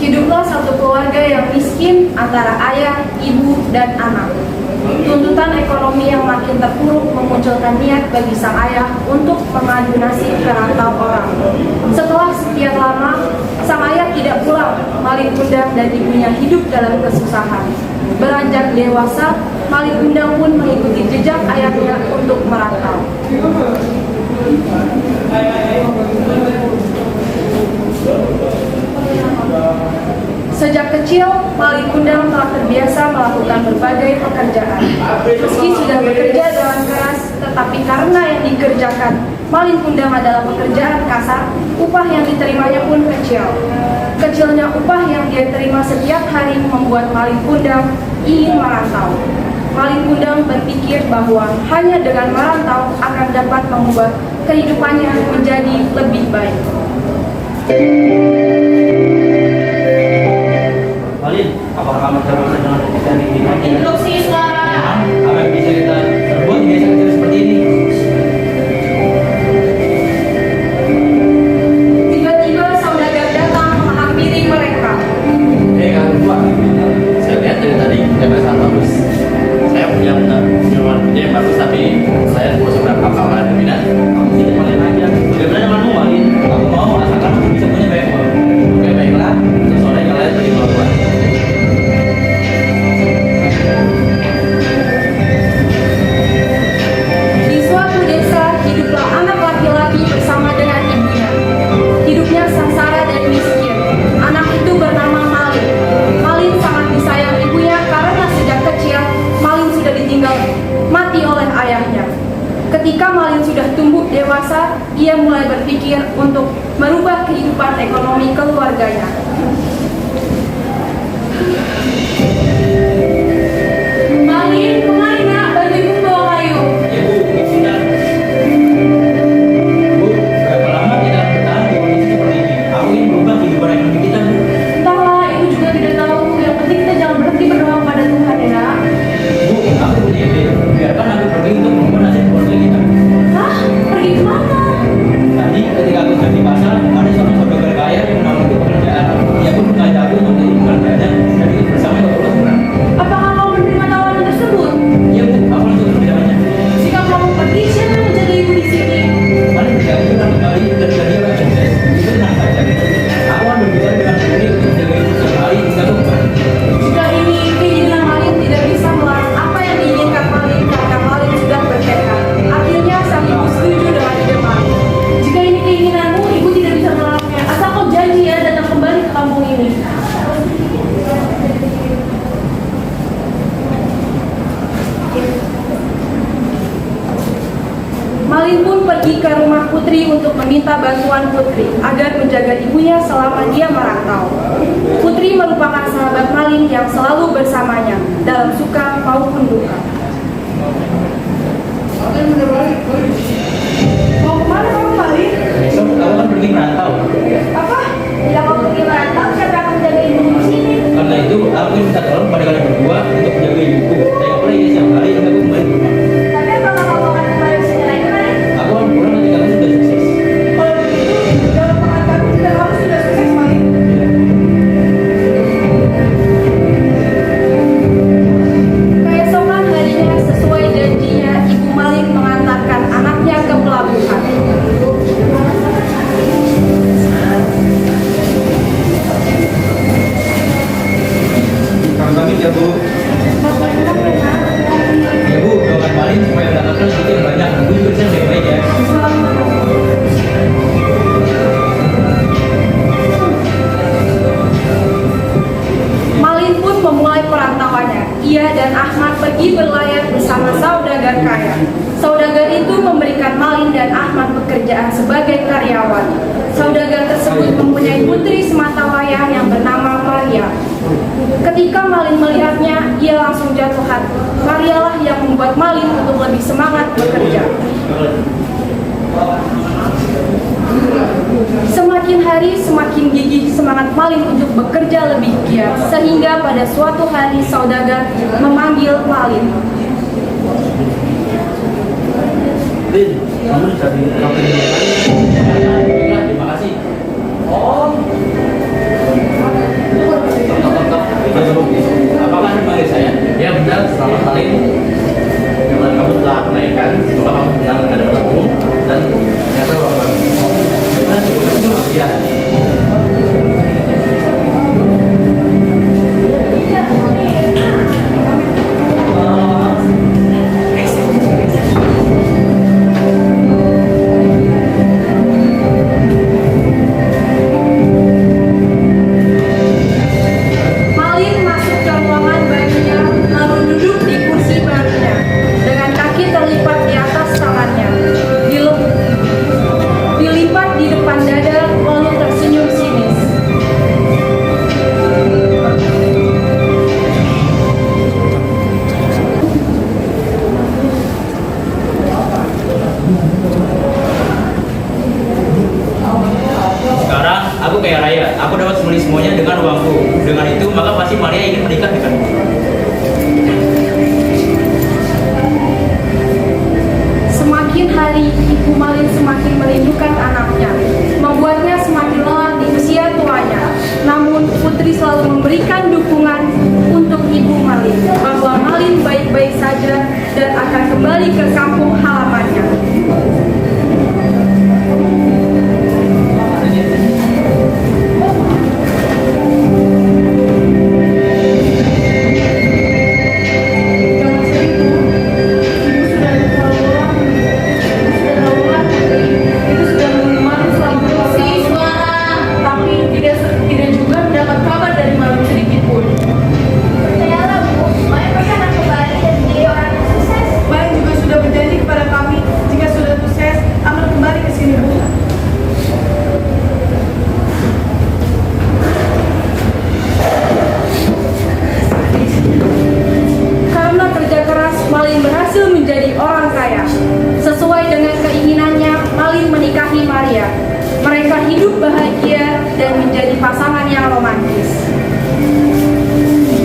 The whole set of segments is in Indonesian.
Hiduplah satu keluarga yang miskin antara ayah, ibu, dan anak. Tuntutan ekonomi yang makin terpuruk memunculkan niat bagi sang ayah untuk mengadu nasib ke rantau orang. Setelah sekian lama, sang ayah tidak pulang. Malin Kundang dan ibunya hidup dalam kesusahan. Beranjak dewasa, Malin Kundang pun mengikuti jejak ayahnya untuk merantau. Sejak kecil, Malin Kundang telah terbiasa melakukan berbagai pekerjaan. Meski sudah bekerja dengan keras, tetapi karena yang dikerjakan Malin Kundang adalah pekerjaan kasar, upah yang diterimanya pun kecil. Kecilnya upah yang dia terima setiap hari membuat Malin Kundang ingin merantau. Malin Kundang berpikir bahwa hanya dengan merantau akan dapat membuat kehidupannya menjadi lebih baik. Malin, apakah kamu terbiasa dengan pekerjaan ini? Hidup siswa. Apa yang bisa kita perbuat di desa kecil seperti ini? Tiba-tiba saudagar datang menghampiri mereka. Kang Tua, saya lihat dari tadi kerja sangat bagus. Saya punya penyuluhan kerja yang bagus, tapi saya tidak seberapa kalau ada minat. Kamu tidak paling aja. Bagaimana dengan Malin? Aku mau asalkan aku bisa punya banyak uang. Oke, baiklah. Sesuai kalian beri melakukan. Di suatu desa, hiduplah anak laki-laki bersama dengan ibunya. Hidupnya sengsara dan miskin. Anak itu bernama Malin. Malin sangat disayang ibunya karena sejak kecil Malin sudah ditinggal mati oleh ayahnya. Ketika Malin sudah tumbuh dewasa, ia mulai berpikir untuk merubah kehidupan ekonomi keluarganya. Malin, kemari nak? Bantu ibu bawa kayu. Ibu, sudah. Bu, berapa lama kita bertahan di kondisi seperti ini? Aku ingin berubah kehidupan ekonomi kita, Bu. Entahlah, ibu juga tidak tahu. Yang penting kita jangan berhenti berdoa pada Tuhan ya nak. Bu, aku punya ide. Biarkan aku pergi untuk merubah nasib keluarga kita. Hah? Pergi kemana? Tadi ketika aku di pasar, ada seorang saudagar kaya yang menawarkan pekerjaan. Dia pun mengajak aku untuk jadi pekerjaannya dan ikut bersama ke pulau Seberang. Apakah kamu menerima tawaran tersebut? Iya Bu, aku langsung berbicaranya. Jika kamu pergi, siapa yang menjaga ibu di sini? Kemarin berjalan juga kembali dan jadi orang sukses. Itu tenang saja. Aku akan berbicara dengan sendiri untuk menjaga ibu sekali hingga aku kembali. Jika ini keinginan Malin, tidak bisa melarang apa yang diinginkan Malin karena Malin sudah bertekad. Akhirnya sang ibu setuju dengan ide Malin. Jika ini keinginanmu, ibu tidak bisa melarangnya. Asal kau janji ya datang kembali ke kampung ini. Malin pun pergi ke rumah Putri untuk meminta bantuan Putri agar menjaga ibunya selama dia merantau. Putri merupakan sahabat Malin yang selalu bersamanya dalam suka maupun duka. Mau kemana kamu Malin? Besok aku akan pergi merantau. Apa? Bila kamu pergi merantau, siapa akan menjaga ibu di sini? Karena itu, aku ingin minta tolong pada kalian berdua untuk menjaga ibuku. Saya mulai ya siang hari hingga aku kembali ke rumah. Tapi apakah kamu akan kembali ke sini lagi Malin? Aku akan pulang ketika aku sudah sukses. Kalau begitu, dalam pengataanmu jika kamu sudah sukses Malin. Keesokan harinya, sesuai janjinya, Ibu Malin mengantarkan anaknya ke pelabuhan. Kami pamit ya Bu. Ya Bu, doakan Malin supaya mendapatkan sedikit banyak. Bu juga bisa lebih baik ya. Malin pun memulai perantauannya. Ia dan Ahmad pergi berlayar bersama saudagar kaya. Saudagar itu memberikan Malin dan Ahmad pekerjaan sebagai karyawan. Saudagar tersebut mempunyai putri sematawayang yang bernama Maria. Ketika Malin melihatnya, ia langsung jatuh hati. Marialah yang membuat Malin untuk lebih semangat bekerja. Semakin hari semakin gigih semangat Malin untuk bekerja lebih giat, sehingga pada suatu hari saudagar memanggil Malin. Lin, kamu cari kafe di mana? Terima kasih. Oh, uangku. Dengan itu maka pasti Maria ingin menikah denganku. Semakin hari, Ibu Malin semakin merindukan anaknya, membuatnya semakin lelah di usia tuanya. Namun, Putri selalu memberikan dukungan untuk Ibu Malin, bahwa Malin baik-baik saja dan akan kembali ke kampung halamannya. Mereka hidup bahagia dan menjadi pasangan yang romantis.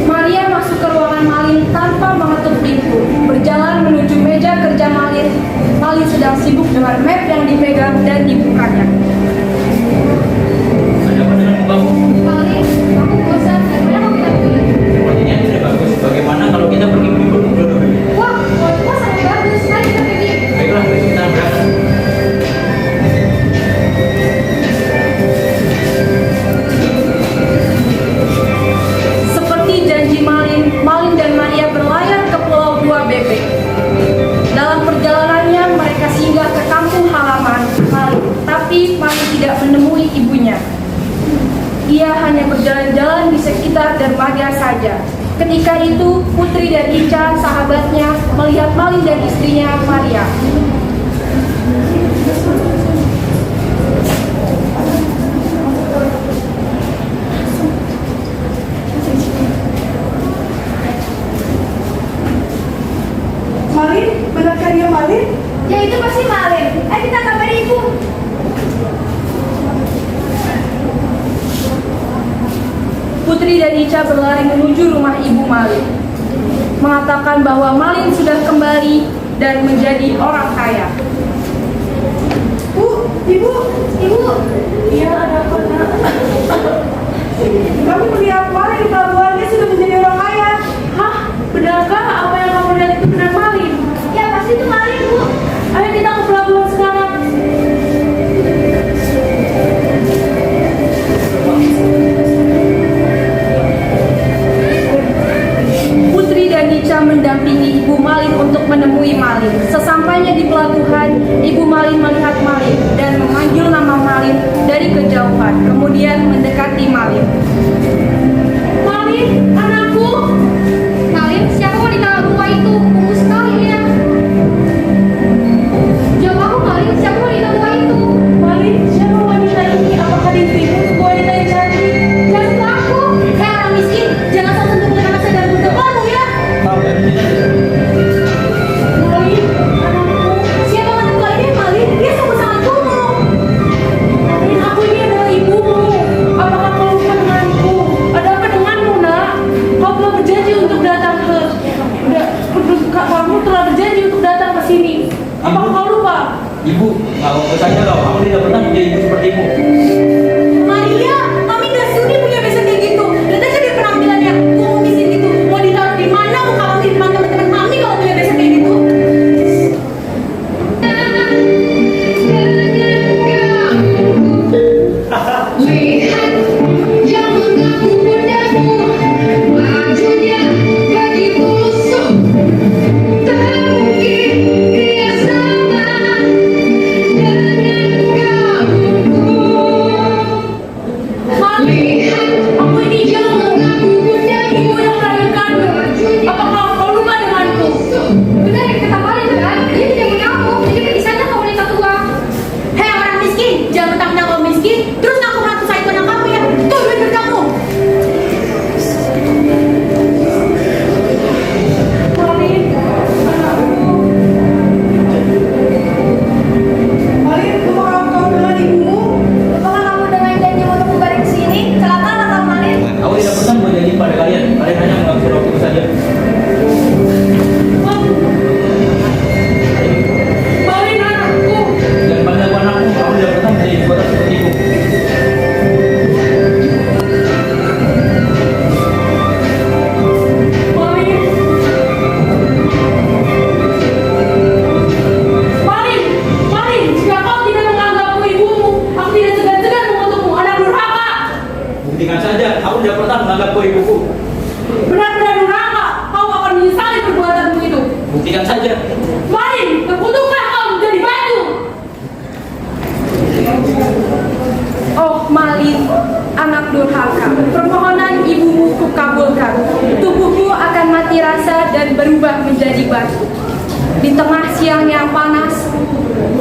Maria masuk ke ruangan Malin tanpa mengetuk pintu. Berjalan menuju meja kerja Malin. Malin sedang sibuk dengan map yang dipegang dan dibukanya. Ada apa dengan mukamu? Malin, aku bosan. Bagaimana kamu kita pergi? Sepertinya tidak bagus. Bagaimana kalau kita pergi berlibur dulu? Wah, itu sangat bagus. Mari kita pergi. Baiklah, besok kita berangkat. Malin dan Maria berlayar ke Pulau 2BP. Dalam perjalanannya mereka singgah ke kampung halaman Malin, tapi Malin tidak menemui ibunya. Ia hanya berjalan-jalan di sekitar dermaga saja. Ketika itu, Putri dan Ica, sahabatnya, melihat Malin dan istrinya Maria. Malin, benarkah dia Malin? Ya itu pasti Malin. Ayo kita kabari ibu. Putri dan Ica berlari menuju rumah ibu Malin, mengatakan bahwa Malin sudah kembali dan menjadi orang kaya. Ibu, Iya, ada apa, Nak? kami melihat Malin di pelabuhan, dia sudah menjadi orang kaya. Hah? Benarkah apa yang kamu lihat itu benar Malin? Ya pasti itu Malin bu. Ayo kita ke pelabuhan sekarang. Putri dan Ica mendampingi Ibu Malin untuk menemui Malin. Sesampainya di pelabuhan, Ibu Malin melihat Malin dan memanggil nama Malin dari kejauhan, kemudian mendekati Malin. Malin, saja, aku tidak pernah menganggap kau ibuku. Benar-benar durhaka. Kau akan menyesali perbuatanmu itu. Buktikan saja. Malin, terkutuklah kau menjadi batu. Oh Malin, anak durhaka, permohonan ibumu kukabulkan. Tubuhmu akan mati rasa dan berubah menjadi batu. Di tengah siang yang panas,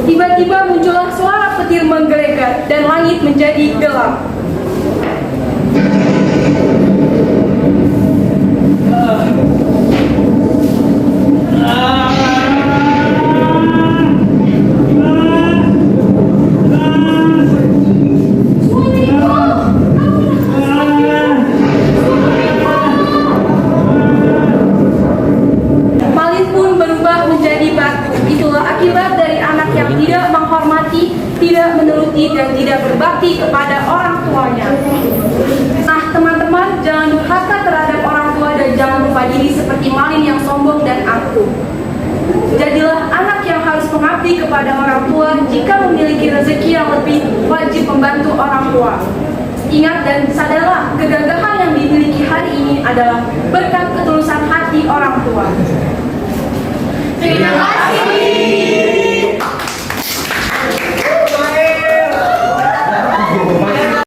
tiba-tiba muncullah suara petir menggelegar dan langit menjadi gelap. Malin pun berubah menjadi batu. Itulah akibat dari anak yang tidak menghormati, tidak menuruti, dan tidak berbakti kepada orang tuanya. Nah teman-teman, jangan durhaka terhadap orang tua dan jangan lupa diri seperti Malin yang sombong dan angkuh. Jadilah anak yang harus mengabdi kepada orang tua. Jika memiliki rezeki yang lebih, wajib membantu orang tua. Ingat dan sadarlah, kegagahan yang dimiliki hari ini adalah berkat ketulusan hati orang tua. Terima kasih.